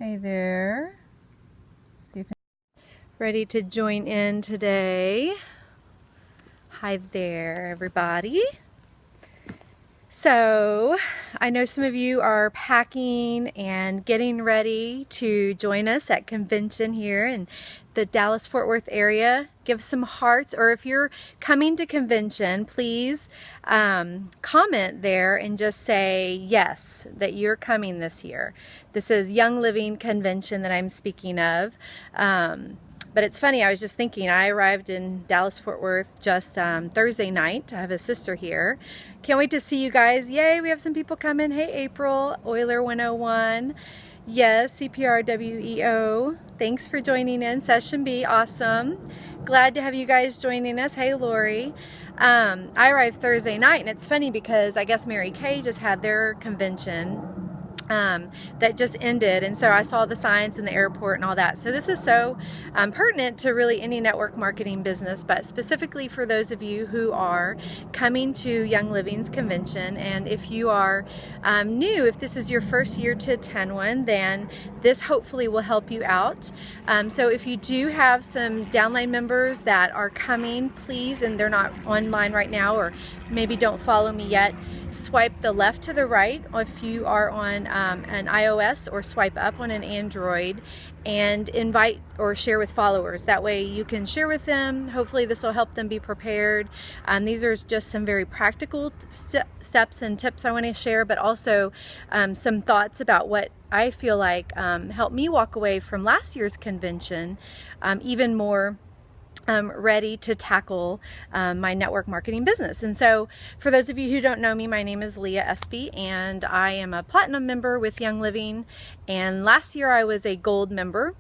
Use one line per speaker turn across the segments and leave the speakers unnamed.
Hi there. See if ready to join in today. Hi there, everybody. So, I know some of you are packing and getting ready to join us at convention here in the Dallas-Fort Worth area. Give some hearts, or if you're coming to convention, please comment there and just say yes, that you're coming this year. This is Young Living Convention that I'm speaking of. But it's funny, I was just thinking, I arrived in Dallas-Fort Worth just Thursday night. I have a sister here. Can't wait to see you guys. Yay, we have some people coming. Hey, April, Euler 101. Yes, CPRWEO. Thanks for joining in. Session B, awesome. Glad to have you guys joining us. Hey, Lori. I arrived Thursday night, and it's funny because I guess Mary Kay just had their convention that just ended, and so I saw the signs in the airport and all that. So this is so pertinent to really any network marketing business, but specifically for those of you who are coming to Young Living's convention. And if you are new, if this is your first year to attend one, then this hopefully will help you out. So if you do have some downline members that are coming, please, and they're not online right now, or maybe don't follow me yet, swipe the left to the right if you are on an iOS, or swipe up on an Android, and invite or share with followers. That way you can share with them. Hopefully this will help them be prepared. These are just some very practical steps and tips I want to share, but also some thoughts about what I feel like helped me walk away from last year's convention even more ready to tackle my network marketing business. And so for those of you who don't know me, my name is Leah Espy, and I am a platinum member with Young Living. And last year I was a gold member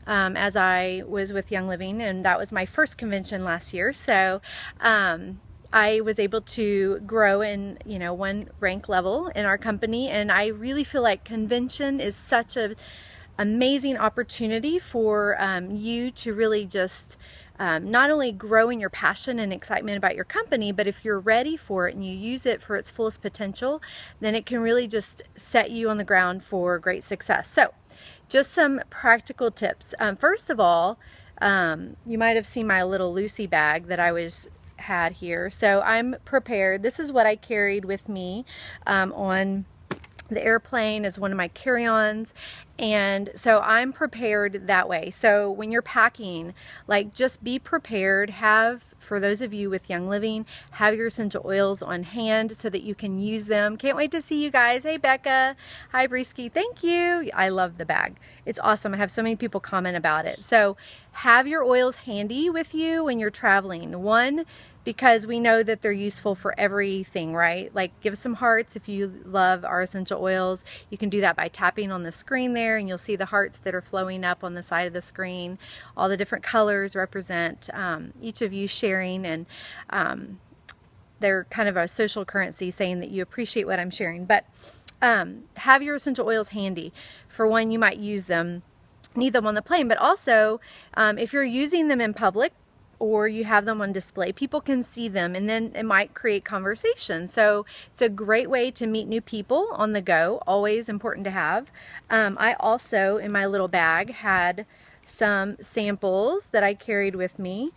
as I was with Young Living, and that was my first convention last year. So I was able to grow in, one rank level in our company, and I really feel like convention is such an amazing opportunity for you to really just not only grow in your passion and excitement about your company, but if you're ready for it and you use it for its fullest potential, then it can really just set you on the ground for great success. So just some practical tips. First of all, you might have seen my little Lucy bag that I had here. So I'm prepared. This is what I carried with me on the airplane as one of my carry-ons, and so I'm prepared that way. So when you're packing, just be prepared. For those of you with Young Living, have your essential oils on hand so that you can use them. Can't wait to see you guys. Hey, Becca. Hi, Brisky. Thank you. I love the bag. It's awesome. I have so many people comment about it. So have your oils handy with you when you're traveling. One, because we know that they're useful for everything, right? Give some hearts if you love our essential oils. You can do that by tapping on the screen there, and you'll see the hearts that are flowing up on the side of the screen. All the different colors represent each of you sharing, and they're kind of a social currency saying that you appreciate what I'm sharing. But have your essential oils handy. For one, you might need them on the plane, but also if you're using them in public, or you have them on display, people can see them, and then it might create conversation. So it's a great way to meet new people on the go, always important to have. I also, in my little bag, had some samples that I carried with me.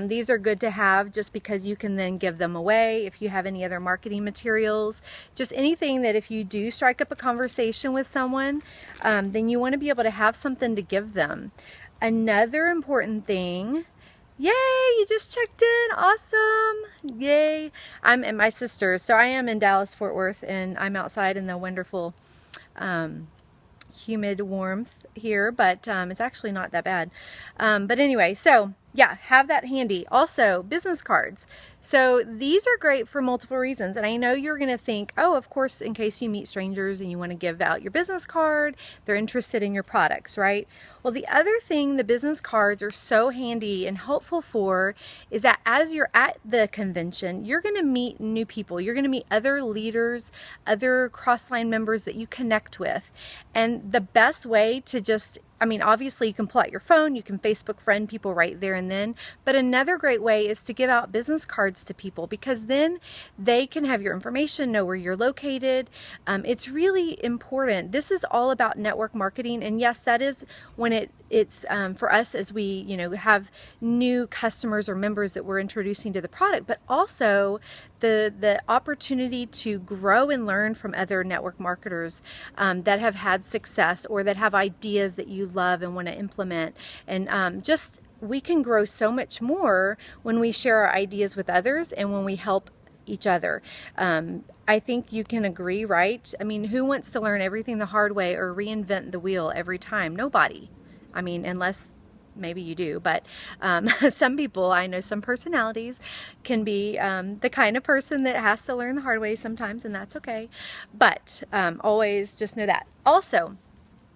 These are good to have just because you can then give them away if you have any other marketing materials. Just anything that if you do strike up a conversation with someone, then you want to be able to have something to give them. Another important thing, yay, you just checked in. Awesome. Yay. I'm at my sister's. So I am in Dallas-Fort Worth, and I'm outside in the wonderful humid warmth here, but it's actually not that bad. But anyway, so yeah, have that handy. Also, business cards. So these are great for multiple reasons. And I know you're going to think, oh, of course, in case you meet strangers and you want to give out your business card, they're interested in your products, right? Well, the other thing the business cards are so handy and helpful for is that as you're at the convention, you're going to meet new people. You're going to meet other leaders, other cross-line members that you connect with. And the best way to just, obviously you can pull out your phone, you can Facebook friend people right there and then, but another great way is to give out business cards cards to people, because then they can have your information, know where you're located. It's really important. This is all about network marketing, and yes, that is when it's for us as we have new customers or members that we're introducing to the product, but also the opportunity to grow and learn from other network marketers that have had success or that have ideas that you love and want to implement. And just we can grow so much more when we share our ideas with others and when we help each other. I think you can agree, right? I mean, who wants to learn everything the hard way or reinvent the wheel every time? Nobody. I mean, unless maybe you do, but some people, I know some personalities can be the kind of person that has to learn the hard way sometimes, and that's okay. But always just know that. Also,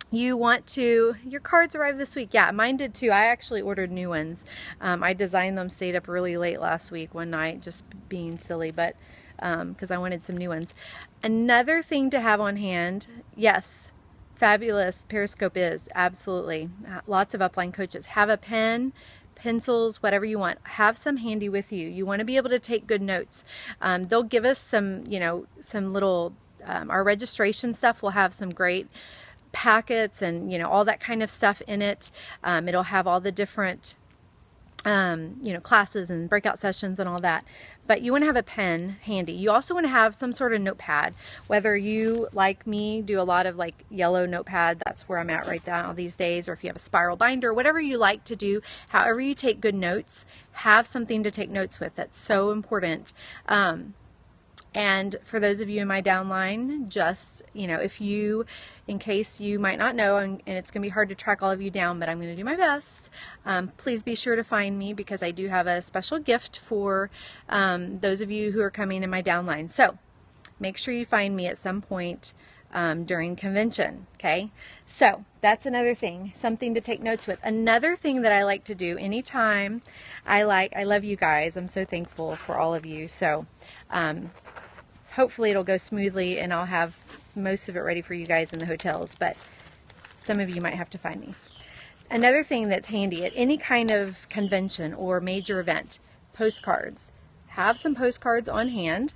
you want to, your cards arrived this week. Yeah, mine did too. I actually ordered new ones. I designed them, stayed up really late last week, one night, just being silly, but because I wanted some new ones. Another thing to have on hand, yes, fabulous Periscope is, absolutely. Lots of upline coaches. Have a pen, pencils, whatever you want. Have some handy with you. You want to be able to take good notes. They'll give us some, some little, our registration stuff will have some great packets and, all that kind of stuff in it. It'll have all the different, classes and breakout sessions and all that. But you want to have a pen handy. You also want to have some sort of notepad. Whether you, like me, do a lot of like yellow notepad, that's where I'm at right now these days, or if you have a spiral binder, whatever you like to do, however you take good notes, have something to take notes with. That's so important. And for those of you in my downline, just, if you, in case you might not know, and it's going to be hard to track all of you down, but I'm going to do my best, please be sure to find me, because I do have a special gift for those of you who are coming in my downline. So make sure you find me at some point during convention, okay? So that's another thing, something to take notes with. Another thing that I like to do anytime I love you guys. I'm so thankful for all of you. So hopefully it'll go smoothly and I'll have most of it ready for you guys in the hotels, but some of you might have to find me. Another thing that's handy at any kind of convention or major event, postcards. Have some postcards on hand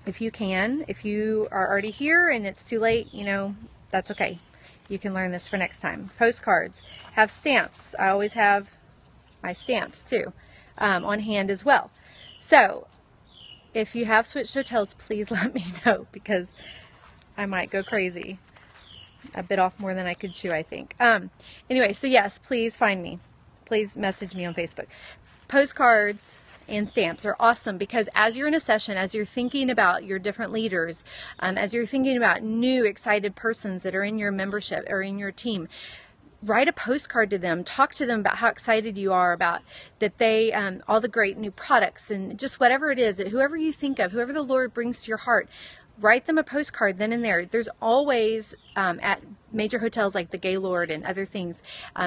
if you can. If you are already here and it's too late, that's okay. You can learn this for next time. Postcards. Have stamps. I always have my stamps too on hand as well. So if you have switched hotels, please let me know, because I might go crazy. I bit off more than I could chew, I think. Anyway, so yes, please find me. Please message me on Facebook. Postcards and stamps are awesome, because as you're in a session, as you're thinking about your different leaders, as you're thinking about new excited persons that are in your membership or in your team, write a postcard to them. Talk to them about how excited you are about that they, all the great new products and just whatever it is, that whoever you think of, whoever the Lord brings to your heart, write them a postcard then and there. There's always at major hotels like the Gaylord and other things,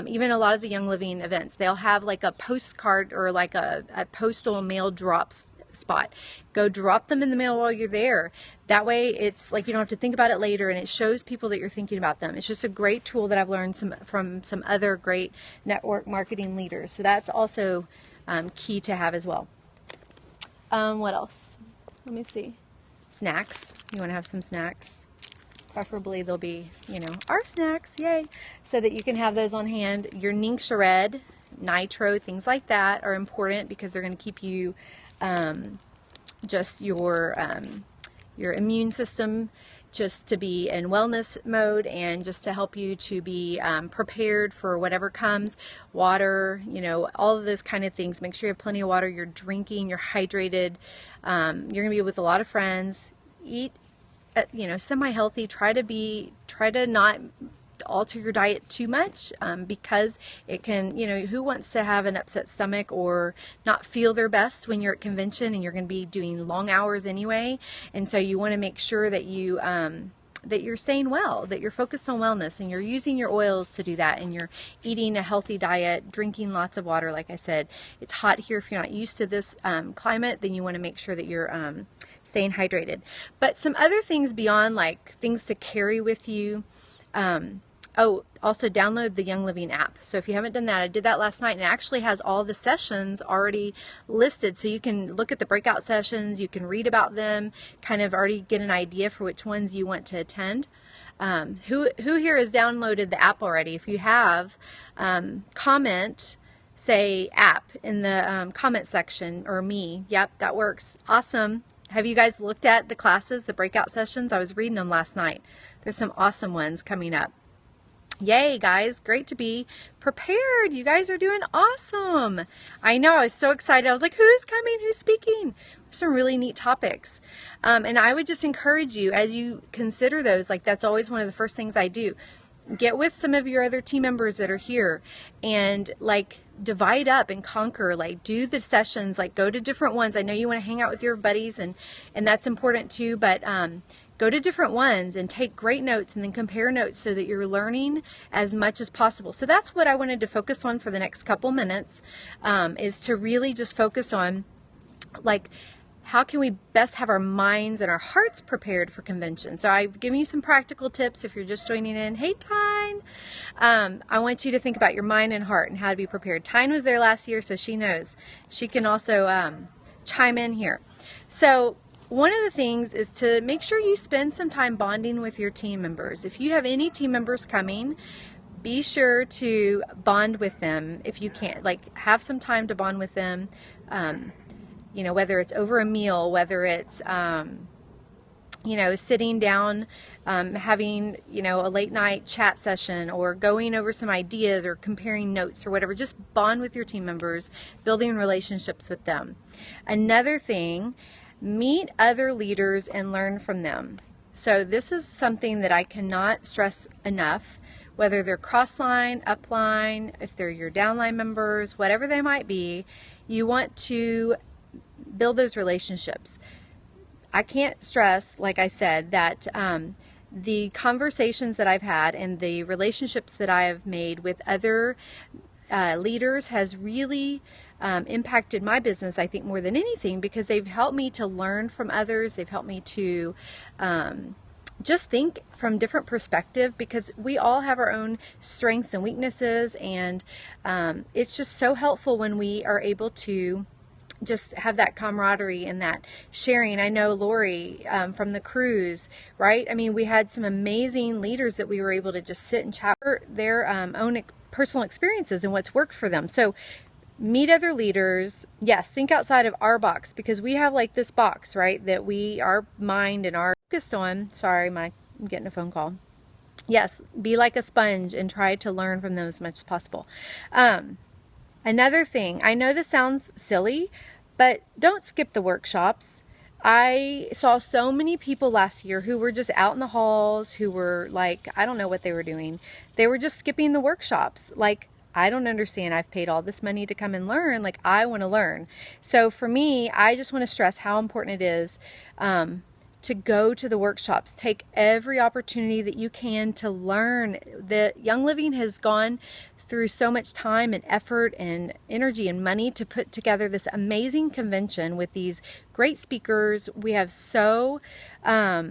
even a lot of the Young Living events, they'll have like a postcard or like a postal mail drops spot. Go drop them in the mail while you're there. That way it's like you don't have to think about it later, and it shows people that you're thinking about them. It's just a great tool that I've learned from some other great network marketing leaders. So that's also key to have as well. What else? Let me see. Snacks. You want to have some snacks. Preferably they'll be, our snacks, yay, so that you can have those on hand. Your Nincture, nitro, things like that are important, because they're going to keep you just your immune system just to be in wellness mode, and just to help you to be prepared for whatever comes. Water, all of those kind of things. Make sure you have plenty of water, you're drinking, you're hydrated. You're going to be with a lot of friends. Eat, semi-healthy. Try to not alter your diet too much, because it can, who wants to have an upset stomach or not feel their best when you're at convention and you're going to be doing long hours anyway. And so you want to make sure that you that you're staying well, that you're focused on wellness, and you're using your oils to do that, and you're eating a healthy diet, drinking lots of water. Like I said, it's hot here. If you're not used to this climate, then you want to make sure that you're staying hydrated. But some other things beyond like things to carry with you, Oh, also download the Young Living app. So if you haven't done that, I did that last night, and it actually has all the sessions already listed. So you can look at the breakout sessions, you can read about them, kind of already get an idea for which ones you want to attend. Who here has downloaded the app already? If you have, comment, say app in the comment section, or me. Yep, that works. Awesome. Have you guys looked at the classes, the breakout sessions? I was reading them last night. There's some awesome ones coming up. Yay, guys. Great to be prepared. You guys are doing awesome. I know. I was so excited. I was like, who's coming? Who's speaking? Some really neat topics. And I would just encourage you, as you consider those, like that's always one of the first things I do. Get with some of your other team members that are here and like divide up and conquer, like do the sessions, like go to different ones. I know you want to hang out with your buddies and that's important too, but go to different ones and take great notes and then compare notes so that you're learning as much as possible. So that's what I wanted to focus on for the next couple minutes, is to really just focus on like how can we best have our minds and our hearts prepared for convention. So I've given you some practical tips if you're just joining in. Hey, Tyne. I want you to think about your mind and heart and how to be prepared. Tyne was there last year, so she knows. She can also chime in here. So one of the things is to make sure you spend some time bonding with your team members. If you have any team members coming, be sure to bond with them if you can. Like have some time to bond with them. You know, whether it's over a meal, whether it's, you know, sitting down, having, you know, a late night chat session or going over some ideas or comparing notes or whatever. Just bond with your team members, building relationships with them. Another thing, meet other leaders and learn from them. So this is something that I cannot stress enough, whether they're cross-line, up-line, if they're your downline members, whatever they might be, you want to build those relationships. I can't stress, like I said, that the conversations that I've had and the relationships that I have made with other leaders has really impacted my business, I think, more than anything, because they've helped me to learn from others. They've helped me to just think from different perspective, because we all have our own strengths and weaknesses, and it's just so helpful when we are able to just have that camaraderie and that sharing. I know Lori from the cruise, right? I mean, we had some amazing leaders that we were able to just sit and chat their own personal experiences and what's worked for them. So meet other leaders. Yes, think outside of our box, because we have like this box, right, that our mind and our focused on. Sorry, I'm getting a phone call. Yes, be like a sponge and try to learn from them as much as possible. Another thing, I know this sounds silly, but don't skip the workshops. I saw so many people last year who were just out in the halls, who were like, I don't know what they were doing. They were just skipping the workshops. Like, I don't understand. I've paid all this money to come and learn. Like, I want to learn. So for me, I just want to stress how important it is to go to the workshops. Take every opportunity that you can to learn. The Young Living has gone through so much time and effort and energy and money to put together this amazing convention with these great speakers. We have so, yeah,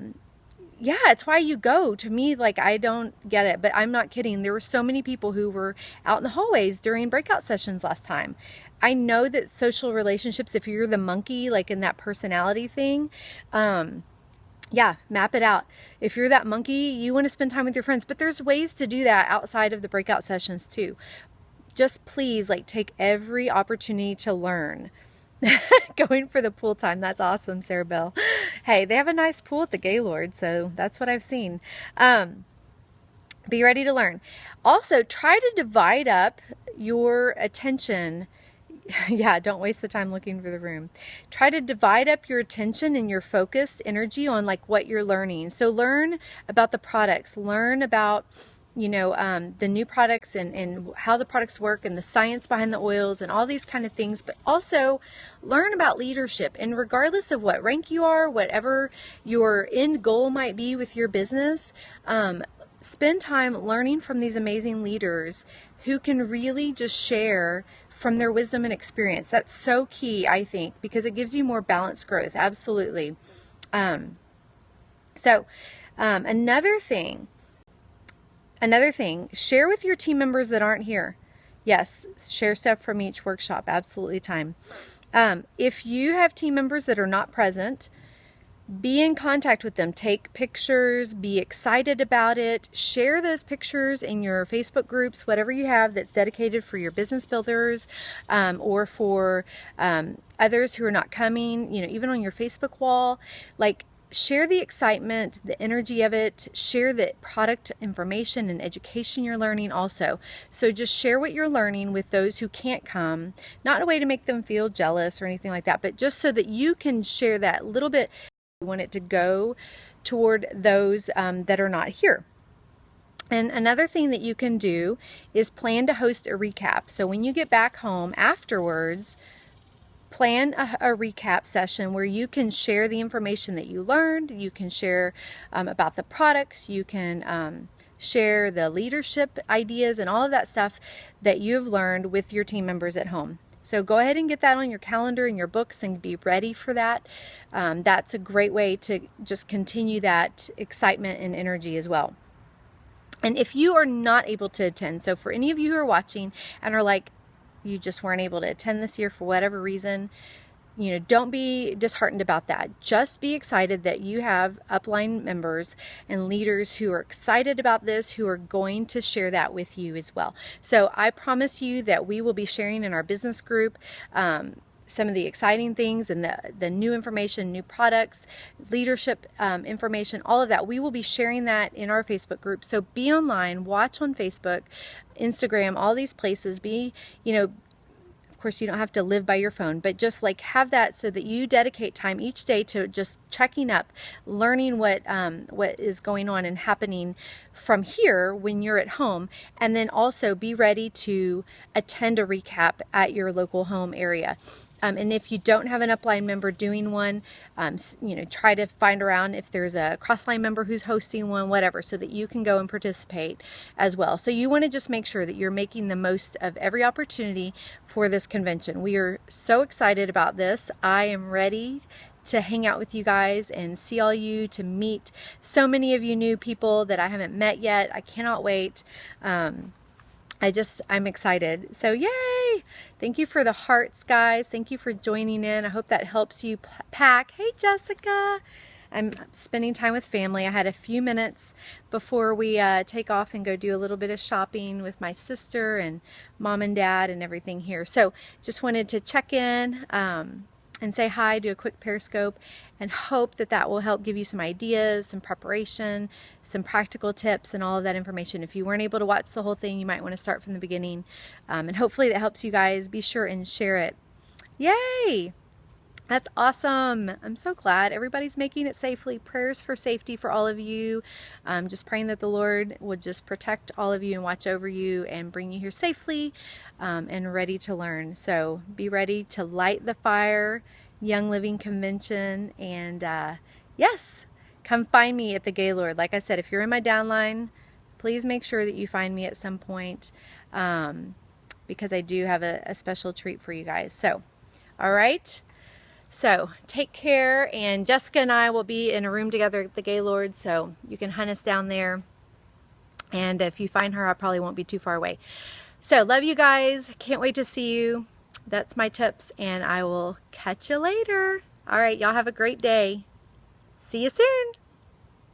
it's why you go. To me, like, I don't get it, but I'm not kidding. There were so many people who were out in the hallways during breakout sessions last time. I know that social relationships, if you're the monkey, like in that personality thing, yeah, map it out. If you're that monkey, you want to spend time with your friends, but there's ways to do that outside of the breakout sessions too. Just please, like, take every opportunity to learn. Going for the pool time. That's awesome, Sarah Bell. Hey, they have a nice pool at the Gaylord, so that's what I've seen. Be ready to learn. Also, try to divide up your attention. Yeah, don't waste the time looking for the room. Try to divide up your attention and your focused energy on like what you're learning. So learn about the products, learn about, you know, the new products and how the products work and the science behind the oils and all these kind of things, but also learn about leadership. And regardless of what rank you are, whatever your end goal might be with your business, spend time learning from these amazing leaders who can really just share from their wisdom and experience. That's so key, I think, because it gives you more balanced growth. Absolutely. Another thing, Another thing, share with your team members that aren't here. Yes, share stuff from each workshop, absolutely time. If you have team members that are not present, be in contact with them. Take pictures, be excited about it, share those pictures in your Facebook groups, whatever you have that's dedicated for your business builders, or for others who are not coming, you know, even on your Facebook wall. Like, share the excitement, the energy of it, share the product information and education you're learning also. So just share what you're learning with those who can't come, not in a way to make them feel jealous or anything like that, but just so that you can share that little bit. You want it to go toward those that are not here. And another thing that you can do is plan to host a recap. So when you get back home afterwards, plan a recap session where you can share the information that you learned. You can share about the products. You can share the leadership ideas and all of that stuff that you've learned with your team members at home. So go ahead and get that on your calendar and your books and be ready for that. That's a great way to just continue that excitement and energy as well. And if you are not able to attend, so for any of you who are watching and are like, you just weren't able to attend this year for whatever reason, you know, don't be disheartened about that. Just be excited that you have upline members and leaders who are excited about this, who are going to share that with you as well. So I promise you that we will be sharing in our business group some of the exciting things and the new information, new products, leadership information, all of that. We will be sharing that in our Facebook group. So be online, watch on Facebook, Instagram, all these places. Be, you know, of course, you don't have to live by your phone, but just like have that so that you dedicate time each day to just checking up, learning what is going on and happening from here when you're at home, and then also be ready to attend a recap at your local home area. And if you don't have an upline member doing one, you know, try to find around if there's a crossline member who's hosting one, whatever, so that you can go and participate as well. So you want to just make sure that you're making the most of every opportunity for this convention. We are so excited about this. I am ready to hang out with you guys and see all you, to meet so many of you new people that I haven't met yet. I cannot wait. I'm excited. So yay! Thank you for the hearts, guys. Thank you for joining in. I hope that helps you pack. Hey, Jessica. I'm spending time with family. I had a few minutes before we take off and go do a little bit of shopping with my sister and mom and dad and everything here. So just wanted to check in and say hi, do a quick Periscope, and hope that that will help give you some ideas, some preparation, some practical tips, and all of that information. If you weren't able to watch the whole thing, you might want to start from the beginning, and hopefully that helps you guys. Be sure and share it. Yay! That's awesome. I'm so glad everybody's making it safely. Prayers for safety for all of you. Just praying that the Lord would just protect all of you and watch over you and bring you here safely and ready to learn. So be ready to light the fire, Young Living Convention. And yes, come find me at the Gaylord. Like I said, if you're in my downline, please make sure that you find me at some point because I do have a special treat for you guys. So, all right. So take care, and Jessica and I will be in a room together at the Gaylord, so you can hunt us down there. And if you find her, I probably won't be too far away. So love you guys. Can't wait to see you. That's my tips, and I will catch you later. All right, y'all have a great day. See you soon.